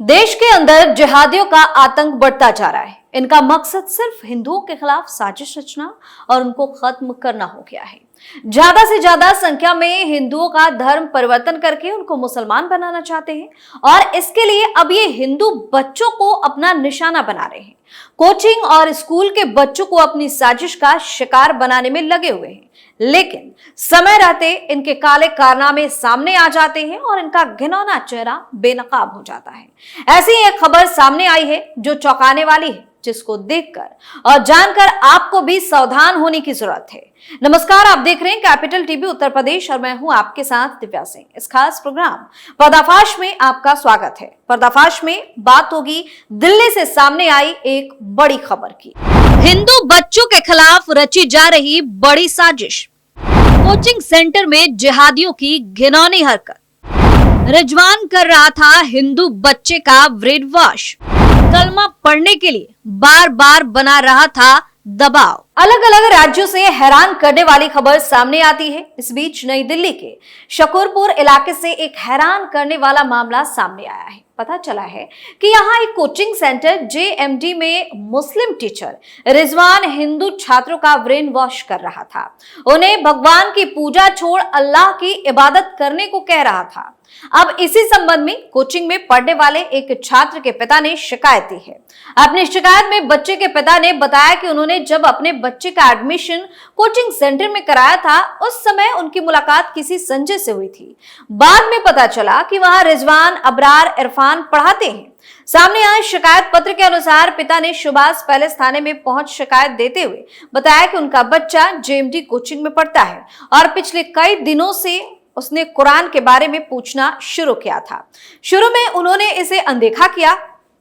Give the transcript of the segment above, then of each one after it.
देश के अंदर जिहादियों का आतंक बढ़ता जा रहा है। इनका मकसद सिर्फ हिंदुओं के खिलाफ साजिश रचना और उनको खत्म करना हो गया है। ज्यादा से ज्यादा संख्या में हिंदुओं का धर्म परिवर्तन करके उनको मुसलमान बनाना चाहते हैं और इसके लिए अब ये हिंदू बच्चों को अपना निशाना बना रहे हैं। कोचिंग और स्कूल के बच्चों को अपनी साजिश का शिकार बनाने में लगे हुए हैं, लेकिन समय रहते इनके काले कारनामे सामने आ जाते हैं और इनका घिनौना चेहरा बेनकाब हो जाता है। ऐसी एक खबर सामने आई है जो चौंकाने वाली है, जिसको देखकर और जानकर आपको भी सावधान होने की जरूरत है। नमस्कार, आप देख रहे हैं कैपिटल टीवी उत्तर प्रदेश और मैं हूं आपके साथ दिव्या सिंह। इस खास प्रोग्राम पर्दाफाश में आपका स्वागत है। पर्दाफाश में बात होगी दिल्ली से सामने आई एक बड़ी खबर की। हिंदू बच्चों के खिलाफ रची जा रही बड़ी साजिश। कोचिंग सेंटर में जिहादियों की घिनौनी हरकत। रिजवान कर रहा था हिंदू बच्चे का ब्रेन वॉश। कलमा पढ़ने के लिए बार बार बना रहा था दबाव। अलग अलग राज्यों से हैरान करने वाली खबर सामने आती है। इस बीच नई दिल्ली के शकरपुर इलाके से एक हैरान करने वाला मामला सामने आया है। पता चला है कि यहाँ एक कोचिंग सेंटर JMD में मुस्लिम टीचर रिजवान हिंदू छात्रों का ब्रेन वॉश कर रहा था। उन्हें भगवान की पूजा छोड़ अल्लाह की इबादत करने को कह रहा था। अब इसी संबंध में कोचिंग में पढ़ने वाले एक छात्र के पिता ने शिकायत दी है। अपनी शिकायत में बच्चे के पिता ने बताया कि उन्होंने जब अपने बच्चे का एडमिशन कोचिंग सेंटर में कराया था, उस समय उनकी मुलाकात किसी संजय से हुई थी। बाद में पता चला कि वहां रिजवान, अबरार, इरफान पढ़ाते हैं। सामने आए शिकायत पत्र के अनुसार पिता ने सुभाष पैलेस थाने में पहुंच शिकायत देते हुए बताया कि उनका बच्चा JMD कोचिंग में पढ़ता है और पिछले कई दिनों से उसने कुरान के बारे में पूछना शुरू किया था। शुरू में उन्होंने इसे अनदेखा किया,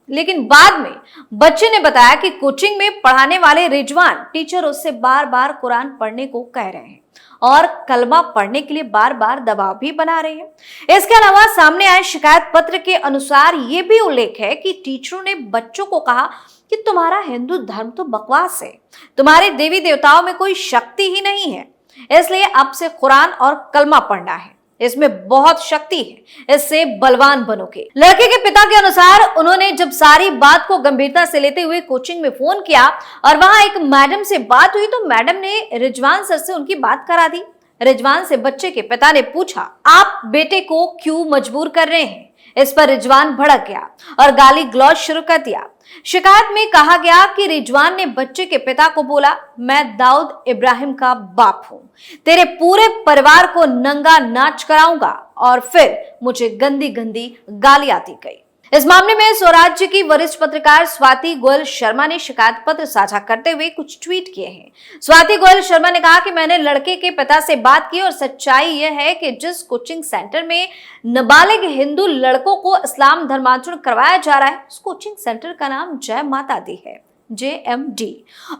लेकिन बाद में बच्चे ने बताया कि कोचिंग में पढ़ाने वाले रिजवान टीचर उससे बार बार कुरान पढ़ने को कह रहे हैं और कलमा पढ़ने के लिए बार बार दबाव भी बना रहे हैं। इसके अलावा सामने आए शिकायत पत्र के अनुसार ये भी उल्लेख है कि टीचरों ने बच्चों को कहा कि तुम्हारा हिंदू धर्म तो बकवास है, तुम्हारे देवी देवताओं में कोई शक्ति ही नहीं है, इसलिए अब से कुरान और कलमा पढ़ना है, इसमें बहुत शक्ति है, इससे बलवान बनोगे। लड़के के पिता के अनुसार उन्होंने जब सारी बात को गंभीरता से लेते हुए कोचिंग में फोन किया और वहां एक मैडम से बात हुई तो मैडम ने रिजवान सर से उनकी बात करा दी। रिजवान से बच्चे के पिता ने पूछा, आप बेटे को क्यों मजबूर कर रहे हैं? इस पर रिजवान भड़क गया और गाली गलौज शुरू कर दिया। शिकायत में कहा गया कि रिजवान ने बच्चे के पिता को बोला, मैं दाऊद इब्राहिम का बाप हूं, तेरे पूरे परिवार को नंगा नाच कराऊंगा और फिर मुझे गंदी गंदी गालियां दी गई। इस मामले में स्वराज्य की वरिष्ठ पत्रकार स्वाति गोयल शर्मा ने शिकायत पत्र साझा करते हुए कुछ ट्वीट किए हैं। स्वाति गोयल शर्मा ने कहा कि मैंने लड़के के पिता से बात की और सच्चाई यह है कि जिस कोचिंग सेंटर में नाबालिग हिंदू लड़कों को इस्लाम धर्मांतरण करवाया जा रहा है, उस कोचिंग सेंटर का नाम जय माता दी है, JMD,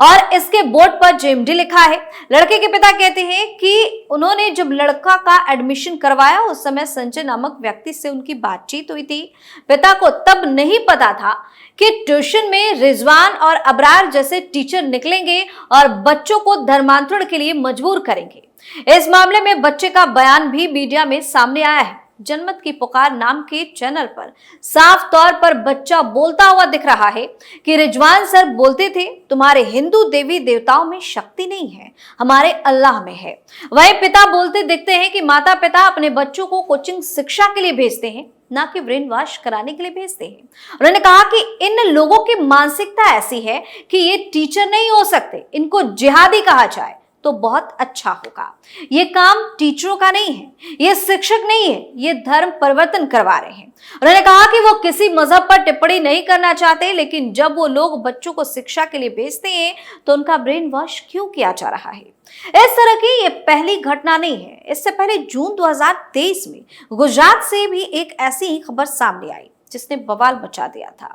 और इसके बोर्ड पर JMD लिखा है। लड़के के पिता कहते हैं कि उन्होंने जब लड़का का एडमिशन करवाया उस समय संजय नामक व्यक्ति से उनकी बातचीत हुई थी। पिता को तब नहीं पता था कि ट्यूशन में रिजवान और अबरार जैसे टीचर निकलेंगे और बच्चों को धर्मांतरण के लिए मजबूर करेंगे। इस मामले में बच्चे का बयान भी मीडिया में सामने आया है। जनमत की पुकार नाम के चैनल पर साफ तौर पर बच्चा बोलता हुआ दिख रहा है कि रिजवान सर बोलते थे, तुम्हारे हिंदू देवी देवताओं में शक्ति नहीं है, हमारे अल्लाह में है। वही पिता बोलते दिखते हैं कि माता पिता अपने बच्चों को कोचिंग शिक्षा के लिए भेजते हैं, ना कि ब्रेन वॉश कराने के लिए भेजते हैं। उन्होंने कहा कि इन लोगों की मानसिकता ऐसी है कि ये टीचर नहीं हो सकते, इनको जिहादी कहा जाए तो बहुत अच्छा होगा। ये काम टीचरों का नहीं है, ये शिक्षक नहीं है, ये धर्म परिवर्तन करवा रहे हैं। उन्होंने कहा कि वो किसी मजहब पर टिप्पणी नहीं करना चाहते, लेकिन जब वो लोग बच्चों को शिक्षा के लिए भेजते हैं तो उनका ब्रेन वॉश क्यों किया जा रहा है? इस तरह की ये पहली घटना नहीं है। इससे पहले जून 2023 में गुजरात से भी एक ऐसी ही खबर सामने आई जिसने बवाल मचा दिया था।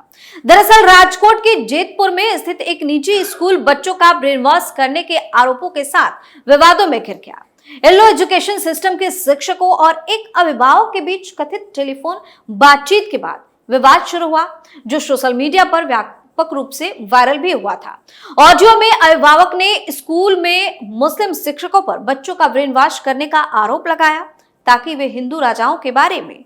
दरअसल राजकोट के जेतपुर में स्थित एक निजी स्कूल बच्चों का ब्रेन वॉश करने के आरोपों के साथ विवादों में घिर गया। येलो एजुकेशन सिस्टम के शिक्षकों और एक अभिभावक के बीच कथित टेलीफोन बातचीत के बाद विवाद शुरू हुआ, जो सोशल मीडिया पर व्यापक रूप से वायरल भी हुआ था। ऑडियो में अभिभावक ने स्कूल में मुस्लिम शिक्षकों पर बच्चों का ब्रेन वॉश करने का आरोप लगाया ताकि वे हिंदू राजाओं के बारे में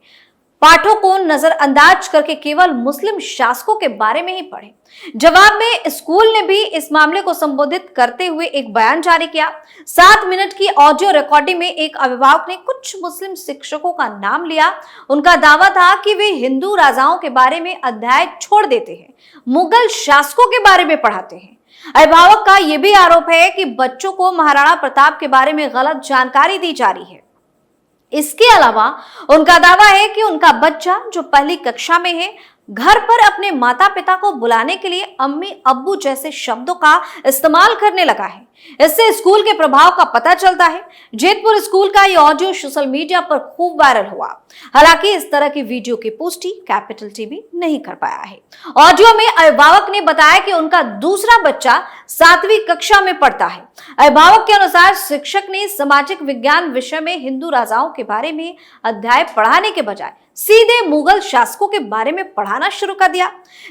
पाठों को नजरअंदाज करके केवल मुस्लिम शासकों के बारे में ही पढ़े। जवाब में स्कूल ने भी इस मामले को संबोधित करते हुए एक बयान जारी किया। 7 मिनट की ऑडियो रिकॉर्डिंग में एक अभिभावक ने कुछ मुस्लिम शिक्षकों का नाम लिया। उनका दावा था कि वे हिंदू राजाओं के बारे में अध्याय छोड़ देते हैं, मुगल शासकों के बारे में पढ़ाते हैं। अभिभावक का यह भी आरोप है कि बच्चों को महाराणा प्रताप के बारे में गलत जानकारी दी जा रही है। इसके अलावा उनका दावा है कि उनका बच्चा जो पहली कक्षा में है, घर पर अपने माता पिता को बुलाने के लिए अम्मी अब्बू जैसे शब्दों का इस्तेमाल करने लगा है। इससे स्कूल के प्रभाव का पता चलता है। जेतपुर स्कूल का ये ऑडियो सोशल मीडिया पर खूब वायरल हुआ। हालांकि इस तरह की वीडियो की पुष्टि कैपिटल टीवी नहीं कर पाया है। ऑडियो में अभिभावक ने बताया कि उनका दूसरा बच्चा 7वीं कक्षा में पढ़ता है। अभिभावक के अनुसार शिक्षक ने सामाजिक विज्ञान विषय में हिंदू राजाओं के बारे में अध्याय पढ़ाने के बजाय सीधे मुगल शासकों के बारे में पढ़ाना शुरू कर दिया।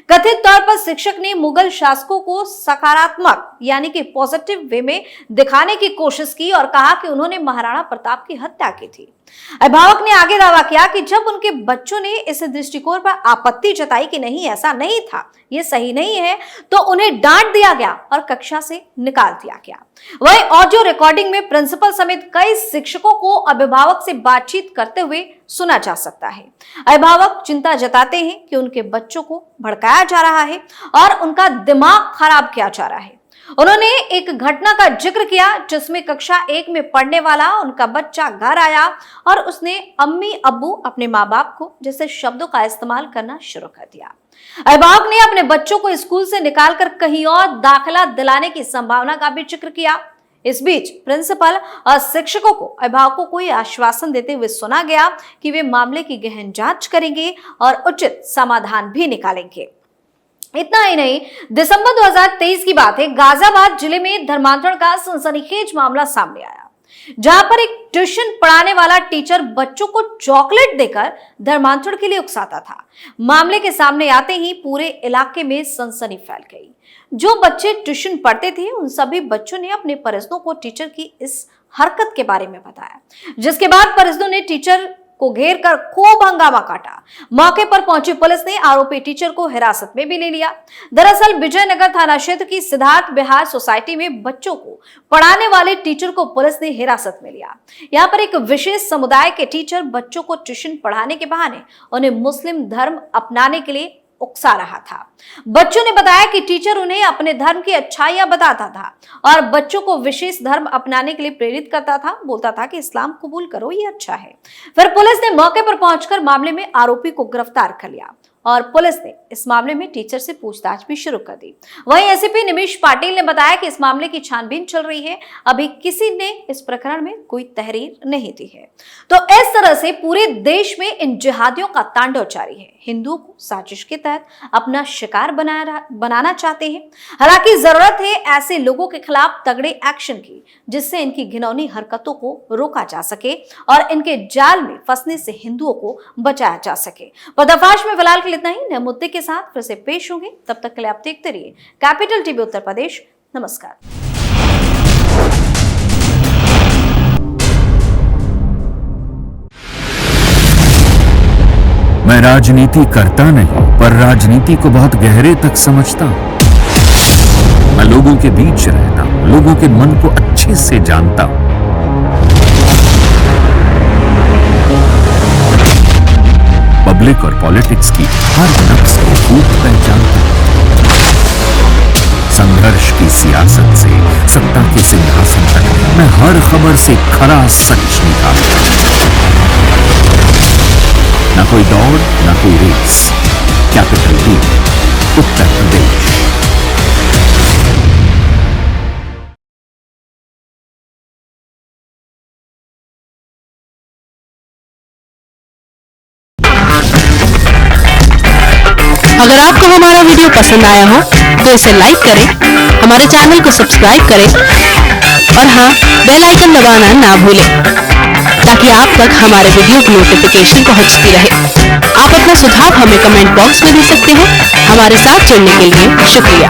कथित तौर पर शिक्षक ने मुगल शासकों को सकारात्मक यानी कि पॉजिटिव वे में दिखाने की कोशिश की और कहा कि उन्होंने महाराणा प्रताप की हत्या की थी। अभिभावक ने आगे दावा किया कि जब उनके बच्चों ने इस दृष्टिकोण पर आपत्ति जताई कि नहीं ऐसा नहीं था, ये सही नहीं है, तो उन्हें डांट दिया गया और कक्षा से निकाल दिया गया। वही ऑडियो रिकॉर्डिंग में प्रिंसिपल समेत कई शिक्षकों को अभिभावक से बातचीत करते हुए सुना जा सकता है। अभिभावक चिंता जताते हैं कि उनके बच्चों को भड़काया जा रहा है और उनका दिमाग खराब किया जा रहा है। उन्होंने एक घटना का जिक्र किया जिसमें कक्षा 1 में पढ़ने वाला उनका बच्चा घर आया और उसने अम्मी अब्बू अपने माँ बाप को जैसे शब्दों का इस्तेमाल करना शुरू कर दिया। अभिभावक ने अपने बच्चों को स्कूल से निकालकर कहीं और दाखिला दिलाने की संभावना का भी जिक्र किया। इस बीच प्रिंसिपल और शिक्षकों को अभिभावकों को यह आश्वासन देते हुए सुना गया कि वे मामले की गहन जांच करेंगे और उचित समाधान भी निकालेंगे। इतना ही नहीं, दिसंबर 2023 की बात है, गाजियाबाद जिले में धर्मांतरण का सनसनीखेज मामला सामने आया, जहां पर एक ट्यूशन पढ़ाने वाला टीचर बच्चों को चॉकलेट देकर धर्मांतरण के लिए उकसाता था। मामले के सामने आते ही पूरे इलाके में सनसनी फैल गई। जो बच्चे ट्यूशन पढ़ते थे उन सभी बच्चों ने अपने परिजनों को टीचर की इस हरकत के बारे में बताया, जिसके बाद परिजनों ने टीचर को घेर कर खूब हंगामा काटा। मौके पर पहुंची पुलिस ने आरोपी टीचर को हिरासत में भी ले लिया। दरअसल विजयनगर थाना क्षेत्र की सिद्धार्थ बिहार सोसाइटी में बच्चों को पढ़ाने वाले टीचर को पुलिस ने हिरासत में लिया। यहाँ पर एक विशेष समुदाय के टीचर बच्चों को ट्यूशन पढ़ाने के बहाने उन्हें मुस्लिम धर्म अपनाने के लिए उकसा रहा था। बच्चों ने बताया कि टीचर उन्हें अपने धर्म की अच्छाइयां बताता था और बच्चों को विशेष धर्म अपनाने के लिए प्रेरित करता था। बोलता था कि इस्लाम कबूल करो, ये अच्छा है। फिर पुलिस ने मौके पर पहुंचकर मामले में आरोपी को गिरफ्तार कर लिया और पुलिस ने इस मामले में टीचर से पूछताछ भी शुरू कर दी। वहीं एसीपी निमिष पाटिल ने बताया कि इस मामले की छानबीन चल रही है, अभी किसी ने इस प्रकरण में कोई तहरीर नहीं दी है। तो इस तरह से पूरे देश में इन जिहादियों का तांडव जारी है। हिंदुओं को साजिश के तहत अपना शिकार बनाना चाहते हैं। हालांकि जरूरत है ऐसे लोगों के खिलाफ तगड़े एक्शन की, जिससे इनकी घिनौनी हरकतों को रोका जा सके और इनके जाल में फंसने से हिंदुओं को बचाया जा सके। पर्दाफाश में फिलहाल इतना ही, नए मुद्दे के साथ फिर से पेश होंगे। तब तक के लिए आप देखते रहिए कैपिटल टीवी उत्तर प्रदेश। नमस्कार। मैं राजनीति करता नहीं, पर राजनीति को बहुत गहरे तक समझता हूं। मैं लोगों के बीच रहता हूं, लोगों के मन को अच्छे से जानता हूं। पब्लिक और पॉलिटिक्स की हर नक्श को खूब पहचानता हूं। संघर्ष की सियासत से सत्ता के सिंहासन तक मैं हर खबर से खरा सच निकालता हूं। ना कोई दौड़, ना कोई race. Capital TV, Uttar Pradesh. अगर आपको हमारा वीडियो पसंद आया हो तो इसे लाइक करें, हमारे चैनल को सब्सक्राइब करें और हाँ, बेल आइकन दबाना ना भूलें ताकि आप तक हमारे वीडियो की नोटिफिकेशन पहुंचती रहे। आप अपना सुझाव हमें कमेंट बॉक्स में दे सकते हैं। हमारे साथ जुड़ने के लिए शुक्रिया।